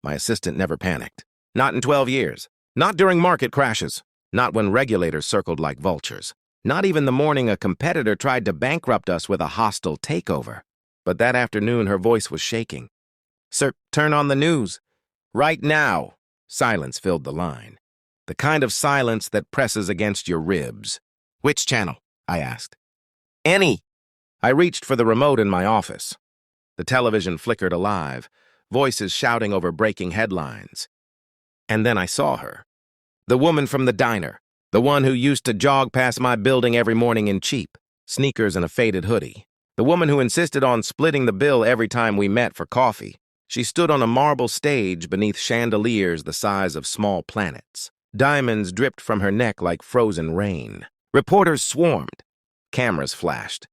My assistant never panicked. Not in 12 years. Not during market crashes. Not when regulators circled like vultures. Not even the morning a competitor tried to bankrupt us with a hostile takeover. But that afternoon, her voice was shaking. "Sir, turn on the news. Right now." Silence filled the line. The kind of silence that presses against your ribs. "Which channel?" I asked. "Any." I reached for the remote in my office. The television flickered alive, voices shouting over breaking headlines. And then I saw her. The woman from the diner. The one who used to jog past my building every morning in cheap sneakers and a faded hoodie. The woman who insisted on splitting the bill every time we met for coffee. She stood on a marble stage beneath chandeliers the size of small planets. Diamonds dripped from her neck like frozen rain. Reporters swarmed. Cameras flashed.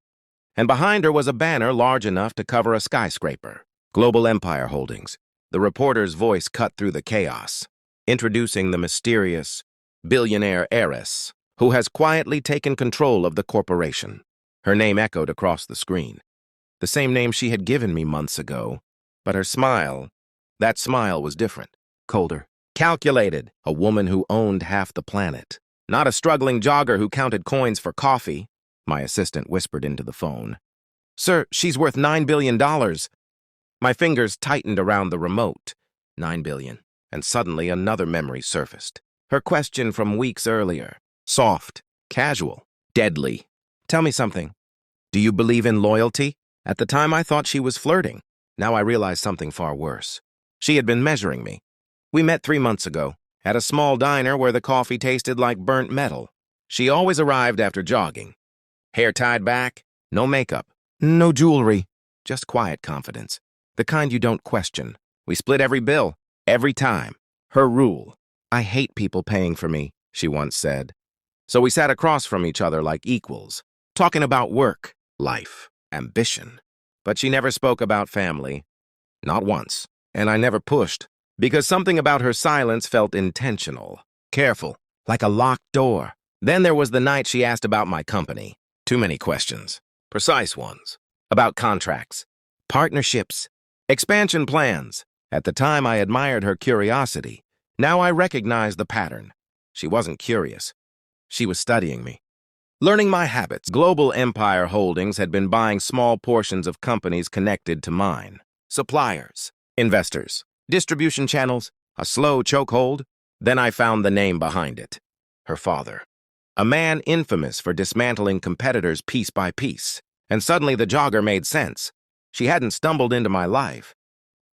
And behind her was a banner large enough to cover a skyscraper. Global Empire Holdings. The reporter's voice cut through the chaos, introducing the mysterious billionaire heiress who has quietly taken control of the corporation. Her name echoed across the screen. The same name she had given me months ago. But her smile, that smile was different, colder, calculated. A woman who owned half the planet. Not a struggling jogger who counted coins for coffee. My assistant whispered into the phone. "Sir, she's worth $9 billion. My fingers tightened around the remote. $9 billion. And suddenly another memory surfaced. Her question from weeks earlier. Soft, casual, deadly. "Tell me something. Do you believe in loyalty?" At the time, I thought she was flirting. Now I realized something far worse. She had been measuring me. We met 3 months ago, at a small diner where the coffee tasted like burnt metal. She always arrived after jogging. Hair tied back, no makeup, no jewelry, just quiet confidence. The kind you don't question. We split every bill, every time. Her rule. "I hate people paying for me," she once said. So we sat across from each other like equals, talking about work, life, ambition. But she never spoke about family. Not once. And I never pushed, because something about her silence felt intentional, careful, like a locked door. Then there was the night she asked about my company. Too many questions. Precise ones. About contracts, partnerships, expansion plans. At the time, I admired her curiosity. Now I recognized the pattern. She wasn't curious. She was studying me. Learning my habits. Global Empire Holdings had been buying small portions of companies connected to mine. Suppliers, investors, distribution channels, a slow chokehold. Then I found the name behind it. Her father. A man infamous for dismantling competitors piece by piece. And suddenly the jogger made sense. She hadn't stumbled into my life.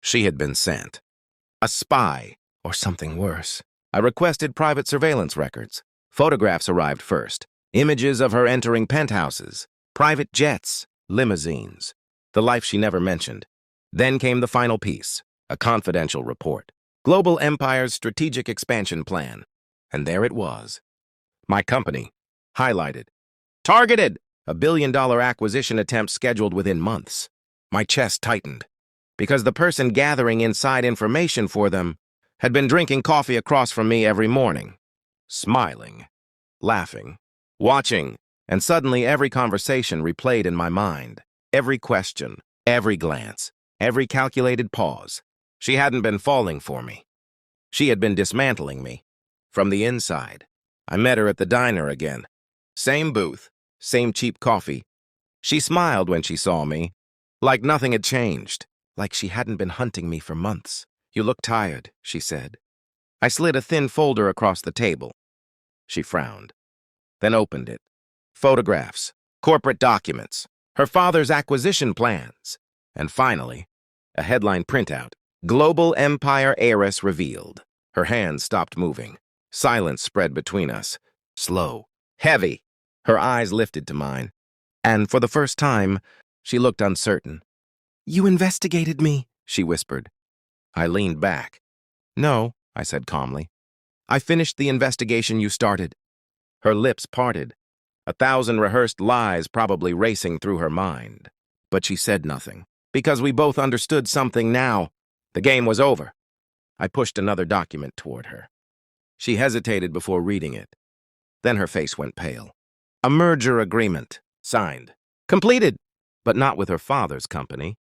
She had been sent. A spy, or something worse. I requested private surveillance records. Photographs arrived first. Images of her entering penthouses, private jets, limousines. The life she never mentioned. Then came the final piece, a confidential report. Global Empire's strategic expansion plan. And there it was. My company, highlighted. Targeted! $1 billion acquisition attempt scheduled within months. My chest tightened, because the person gathering inside information for them had been drinking coffee across from me every morning, smiling, laughing, watching, and suddenly every conversation replayed in my mind. Every question, every glance, every calculated pause. She hadn't been falling for me. She had been dismantling me. From the inside. I met her at the diner again. Same booth, same cheap coffee. She smiled when she saw me, like nothing had changed, like she hadn't been hunting me for months. "You look tired," she said. I slid a thin folder across the table. She frowned, then opened it. Photographs, corporate documents, her father's acquisition plans, and finally, a headline printout. Global Empire Heiress Revealed. Her hands stopped moving. Silence spread between us. Slow, heavy. Her eyes lifted to mine. And for the first time, she looked uncertain. "You investigated me," she whispered. I leaned back. "No," I said calmly. "I finished the investigation you started." Her lips parted, 1,000 rehearsed lies probably racing through her mind. But she said nothing, because we both understood something now. The game was over. I pushed another document toward her. She hesitated before reading it. Then her face went pale. A merger agreement, signed. Completed, but not with her father's company.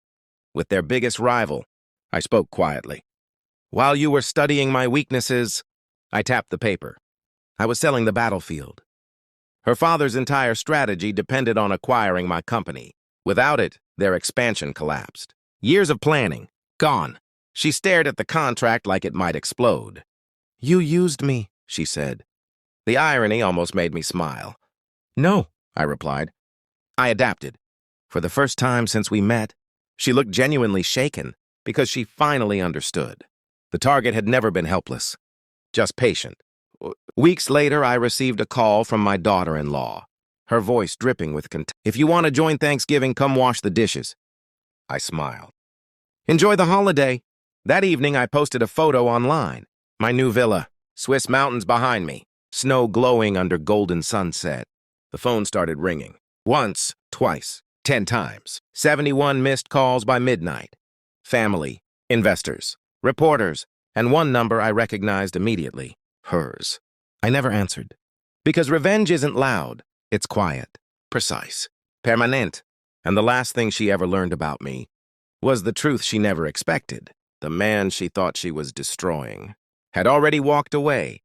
With their biggest rival. I spoke quietly. While you were studying my weaknesses, I tapped the paper. I was selling the battlefield. Her father's entire strategy depended on acquiring my company. Without it, their expansion collapsed. Years of planning, gone. She stared at the contract like it might explode. "You used me," she said. The irony almost made me smile. "No," I replied. I adapted. For the first time since we met, she looked genuinely shaken because she finally understood. The target had never been helpless, just patient. Weeks later, I received a call from my daughter-in-law, her voice dripping with contempt. "If you want to join Thanksgiving, come wash the dishes." I smiled. "Enjoy the holiday." That evening, I posted a photo online. My new villa, Swiss mountains behind me, snow glowing under golden sunset. The phone started ringing. Once, twice, 10 times. 71 missed calls by midnight. Family, investors, reporters, and one number I recognized immediately. Hers. I never answered. Because revenge isn't loud. It's quiet, precise, permanent. And the last thing she ever learned about me was the truth she never expected. The man she thought she was destroying had already walked away,